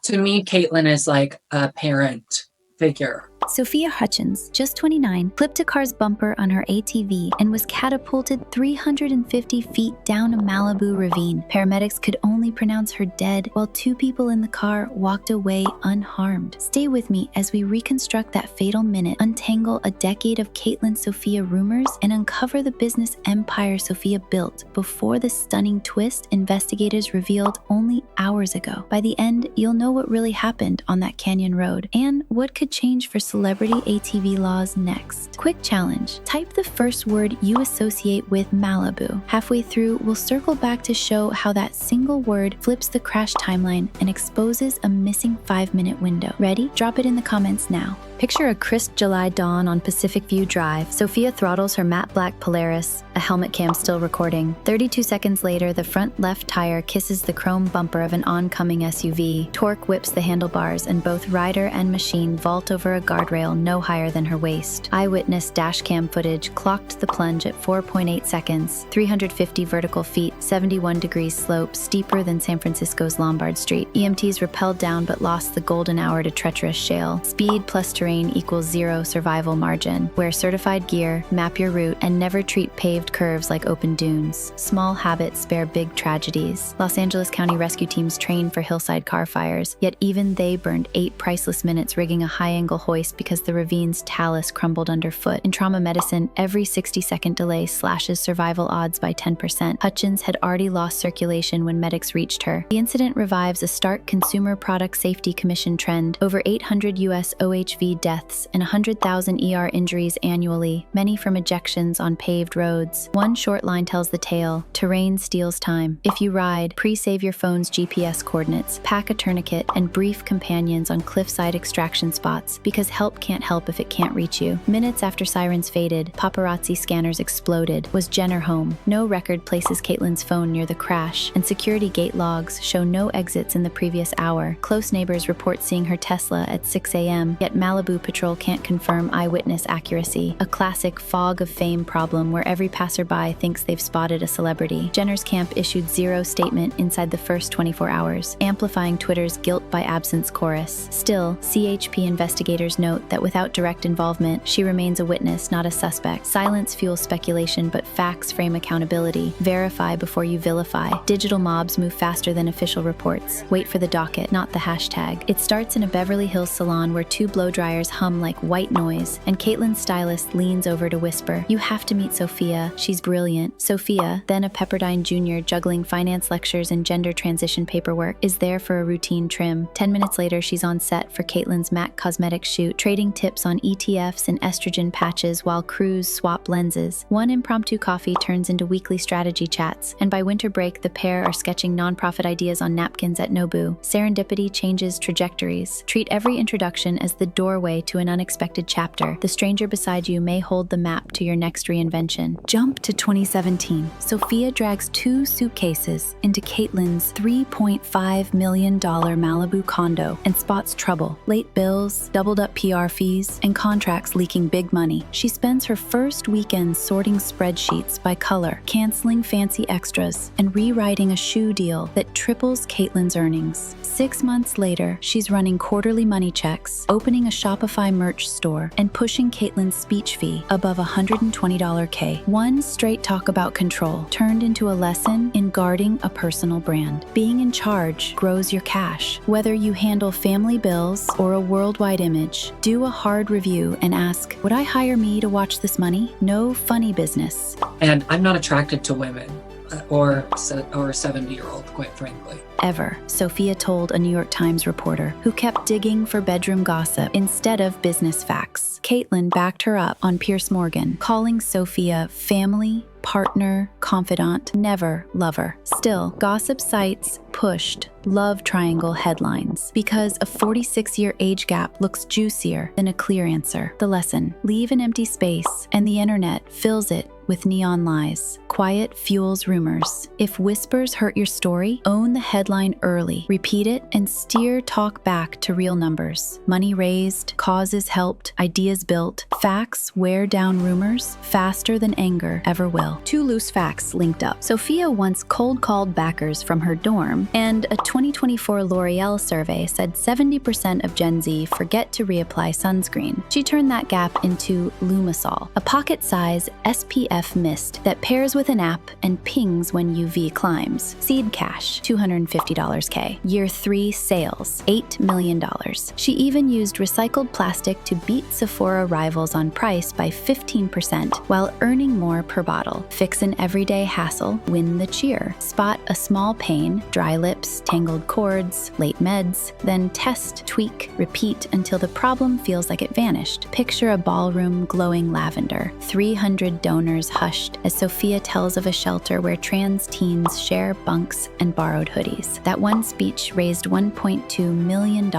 To me, Caitlyn is like a parent figure. Sophia Hutchins, just 29, clipped a car's bumper on her ATV and was catapulted 350 feet down a Malibu ravine. Paramedics could only pronounce her dead, while 2 people in the car walked away unharmed. Stay with me as we reconstruct that fatal minute, untangle a decade of Caitlyn Sophia rumors, and uncover the business empire Sophia built before the stunning twist investigators revealed only hours ago. By the end, you'll know what really happened on that canyon road and what could change for celebrity ATV laws next. Quick challenge. Type the first word you associate with Malibu. Halfway through, we'll circle back to show how that single word flips the crash timeline and exposes a missing 5-minute window. Ready? Drop it in the comments now. Picture a crisp July dawn on Pacific View Drive. Sophia throttles her matte black Polaris, a helmet cam still recording. 32 seconds later, the front left tire kisses the chrome bumper of an oncoming SUV. Torque whips the handlebars, and both rider and machine vault over a guardrail no higher than her waist. Eyewitness dashcam footage clocked the plunge at 4.8 seconds, 350 vertical feet, 71 degrees slope, steeper than San Francisco's Lombard Street. EMTs rappelled down but lost the golden hour to treacherous shale. Speed plus terrain equals 0 survival margin. Wear certified gear, map your route, and never treat paved curves like open dunes. Small habits spare big tragedies. Los Angeles County rescue teams train for hillside car fires, yet even they burned 8 priceless minutes rigging a high-angle hoist because the ravine's talus crumbled underfoot. In trauma medicine, every 60-second delay slashes survival odds by 10%. Hutchins had already lost circulation when medics reached her. The incident revives a stark Consumer Product Safety Commission trend. Over 800 U.S. OHV deaths and 100,000 ER injuries annually, many from ejections on paved roads. One short line tells the tale: terrain steals time. If you ride, pre-save your phone's GPS coordinates, pack a tourniquet, and brief companions on cliffside extraction spots, because help can't help if it can't reach you. Minutes after sirens faded, paparazzi scanners exploded. Was Jenner home? No record places Caitlyn's phone near the crash, and security gate logs show no exits in the previous hour. Close neighbors report seeing her Tesla at 6 a.m., yet Malibu Patrol can't confirm eyewitness accuracy. A classic fog of fame problem where every passerby thinks they've spotted a celebrity. Jenner's camp issued 0 statement inside the first 24 hours, amplifying Twitter's guilt by absence chorus. Still, CHP investigators note that without direct involvement, she remains a witness, not a suspect. Silence fuels speculation, but facts frame accountability. Verify before you vilify. Digital mobs move faster than official reports. Wait for the docket, not the hashtag. It starts in a Beverly Hills salon where 2 blow dryers hum like white noise, and Caitlyn's stylist leans over to whisper, "You have to meet Sophia. She's brilliant." Sophia, then a Pepperdine junior juggling finance lectures and gender transition paperwork, is there for a routine trim. 10 minutes later, she's on set for Caitlyn's MAC Cosmetics shoot, trading tips on ETFs and estrogen patches while crews swap lenses. One impromptu coffee turns into weekly strategy chats, and by winter break, the pair are sketching nonprofit ideas on napkins at Nobu. Serendipity changes trajectories. Treat every introduction as the doorway to an unexpected chapter. The stranger beside you may hold the map to your next reinvention. Jump to 2017. Sophia drags 2 suitcases into Caitlyn's $3.5 million Malibu condo and spots trouble. Late bills, doubled up PR fees, and contracts leaking big money. She spends her first weekend sorting spreadsheets by color, canceling fancy extras, and rewriting a shoe deal that triples Caitlyn's earnings. 6 months later, she's running quarterly money checks, opening a Shopify merch store, and pushing Caitlyn's speech fee above $120K. One straight talk about control turned into a lesson in guarding a personal brand. Being in charge grows your cash. Whether you handle family bills or a worldwide image, do a hard review and ask, would I hire me to watch this money? No funny business. And I'm not attracted to women or a 70-year-old, quite frankly. Ever, Sophia told a New York Times reporter who kept digging for bedroom gossip instead of business facts. Caitlyn backed her up on Piers Morgan, calling Sophia family, partner, confidant, never lover. Still, gossip sites pushed love triangle headlines because a 46-year age gap looks juicier than a clear answer. The lesson: leave an empty space and the internet fills it with neon lies. Quiet fuels rumors. If whispers hurt your story, own the headline early. Repeat it and steer talk back to real numbers. Money raised, causes helped, ideas built. Facts wear down rumors faster than anger ever will. Two loose facts linked up. Sophia once cold-called backers from her dorm, and a 2024 L'Oreal survey said 70% of Gen Z forget to reapply sunscreen. She turned that gap into Lumisol, a pocket-size SPF mist that pairs with an app and pings when UV climbs. Seed cash, $250 K. Year 3 sales, $8 million. She even used recycled plastic to beat Sephora rivals on price by 15% while earning more per bottle. Fix an everyday hassle, win the cheer. Spot a small pain, dry lips, tangled cords, late meds, then test, tweak, repeat until the problem feels like it vanished. Picture a ballroom glowing lavender. 300 donors hushed as Sophia tells of a shelter where trans teens share bunks and borrowed hoodies. That one speech raised $1.2 million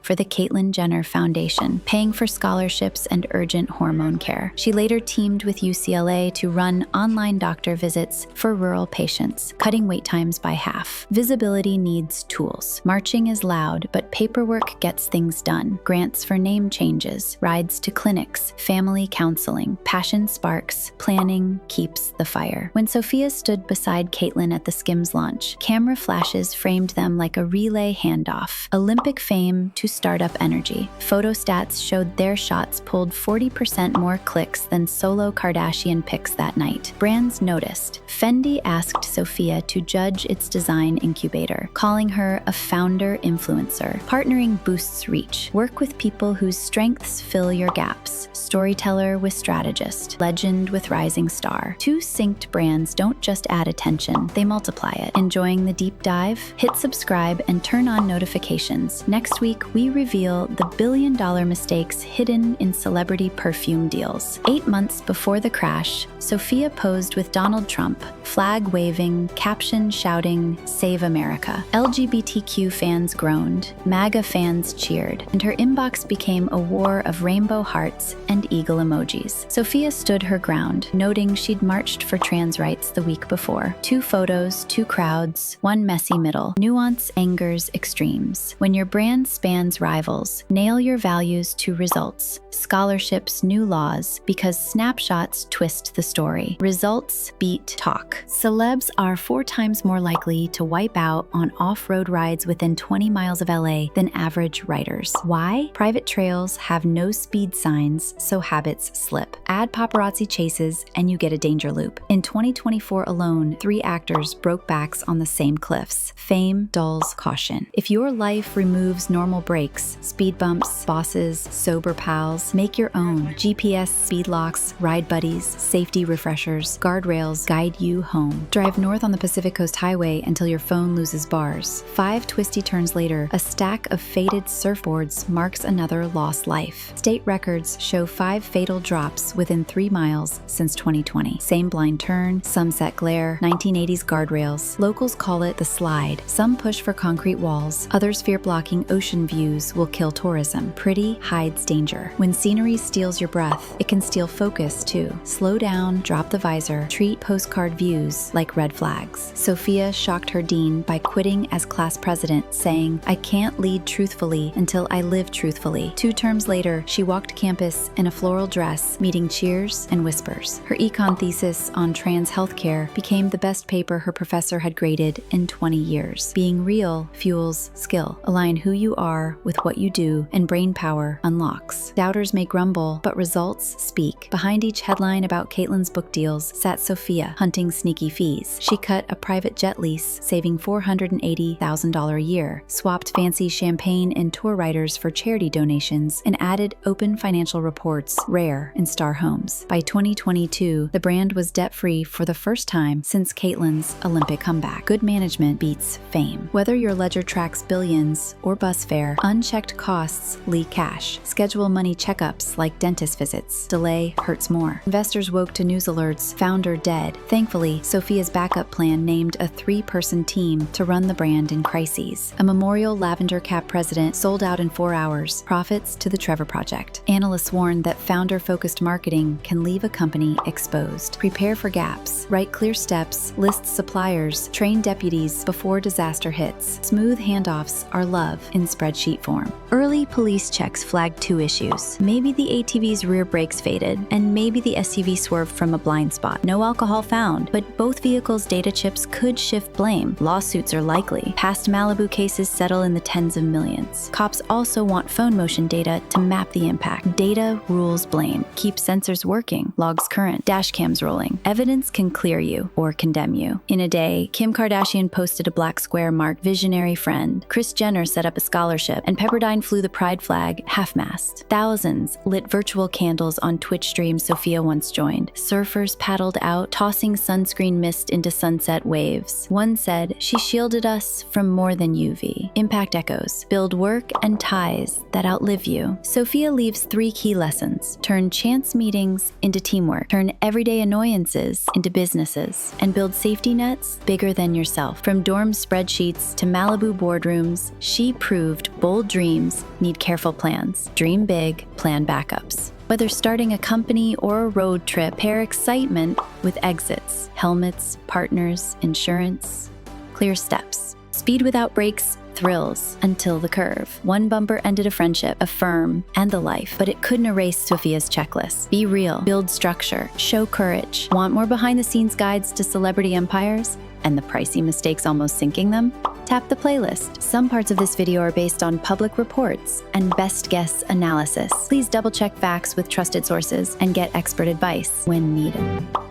for the Caitlyn Jenner Foundation, paying for scholarships and urgent hormone care. She later teamed with UCLA to run online doctor visits for rural patients, cutting wait times by half. Visibility needs tools. Marching is loud, but paperwork gets things done. Grants for name changes, rides to clinics, family counseling, passion sparks, planning keeps the fire. When Sophia stood beside Caitlyn at the Skims launch, camera flashes framed them like a relay handoff. Olympic fame to startup energy. Photo stats showed their shots pulled 40% more clicks than solo Kardashian pics that night. Brands noticed. Fendi asked Sophia to judge its design incubator, calling her a founder influencer. Partnering boosts reach. Work with people whose strengths fill your gaps. Storyteller with strategist. Legend with rising star. Two synced brands don't just add attention, they multiply it. Enjoying the deep dive? Hit subscribe and turn on notifications. Next week, we reveal the billion-dollar mistakes hidden in celebrity perfume deals. 8 months before the crash, Sophia posed with Donald Trump, flag waving, caption shouting, "Save America." LGBTQ fans groaned, MAGA fans cheered, and her inbox became a war of rainbow hearts and eagle emojis. Sophia stood her ground, noting she'd marched for trans rights the week before. 2 photos, 2 crowds, 1 messy middle. Nuance angers extremes. When your brand spans rivals, nail your values to results. Scholarships, new laws, because snapshots twist the story. Results beat talk. Celebs are 4 times more likely to wipe out on off-road rides within 20 miles of LA than average riders. Why? Private trails have no speed signs, so habits slip. Add paparazzi chases and you get a danger loop. In 2024 alone, 3 actors broke backs on the same cliffs. Fame dulls caution. If your life removes normal breaks, speed bumps, bosses, sober pals, make your own. GPS speed locks, ride buddies, safety refreshers, guardrails guide you home. Drive north on the Pacific Coast Highway until your phone loses bars. 5 twisty turns later, a stack of faded surfboards marks another lost life. State records show 5 fatal drops within 3 miles since 2020. Same blind turn, sunset glare, 1980s guardrails. Locals call it the slide. Some push for concrete walls, others fear blocking ocean views will kill tourism. Pretty hides danger. When scenery steals your breath, it can steal focus too. Slow down, drop the visor, treat postcard views like red flags. Sophia shocked her dean by quitting as class president, saying, "I can't lead truthfully until I live truthfully." 2 terms later, she walked campus in a floral dress, meeting cheers and whispers. Her econ thesis on trans healthcare became the best paper her professor had graded in 20 years. Being real fuels skill. Align who you are with what you do, and brain power unlocks. Doubters may grumble, but results speak. Behind each headline about Caitlyn's book deals sat Sophia, hunting sneaky fees. She cut a private jet lease, saving $480,000 a year, swapped fancy champagne and tour riders for charity donations, and added open financial reports, rare in star homes. By 2022, the brand was debt-free for the first time since Caitlyn's Olympic comeback. Good management beats fame. Whether your ledger tracks billions or bus fare, unchecked costs leak cash. Schedule money checkups like dentist visits. Delay hurts more. Investors woke to news alerts, founder dead. Thankfully, Sophia's backup plan named a 3-person team to run the brand in crises. A memorial lavender cap president sold out in 4 hours. Profits to the Trevor Project. Analysts warn that founder-focused marketing can leave a company exposed. Prepare for gaps. Write clear steps, list suppliers, train deputies before disaster hits. Smooth handoffs are love in spreadsheet form. Early police checks flagged 2 issues. Maybe the ATV's rear brakes faded, and maybe the SUV swerved from a blind spot. No alcohol found, but both vehicles' data chips could shift blame. Lawsuits are likely. Past Malibu cases settle in the tens of millions. Cops also want phone motion data to map the impact. Data rules blame. Keep sensors working, logs current, dash cams rolling. Evidence can clear you or condemn you. In a day, Kim Kardashian posted a black square marked visionary friend. Kris Jenner set up a scholarship, and Pepperdine flew the pride flag half-mast. Thousands lit virtual candles on Twitch streams Sophia once joined. Surfers paddled out, tossing sunscreen mist into sunset waves. One said, "She shielded us from more than UV." Impact echoes. Build work and ties that outlive you. Sophia leaves 3 key lessons. Turn chance meetings into teamwork. Turn everyday annoyances into businesses. And build safety nets bigger than yourself. From dorm spreadsheets to Malibu boardrooms, she proved bold dreams need careful plans. Dream big, plan backups. Whether starting a company or a road trip, pair excitement with exits, helmets, partners, insurance, clear steps. Speed without brakes, thrills until the curve. One bumper ended a friendship, a firm, and the life, but it couldn't erase Sophia's checklist. Be real, build structure, show courage. Want more behind-the-scenes guides to celebrity empires and the pricey mistakes almost sinking them? Tap the playlist. Some parts of this video are based on public reports and best guess analysis. Please double-check facts with trusted sources and get expert advice when needed.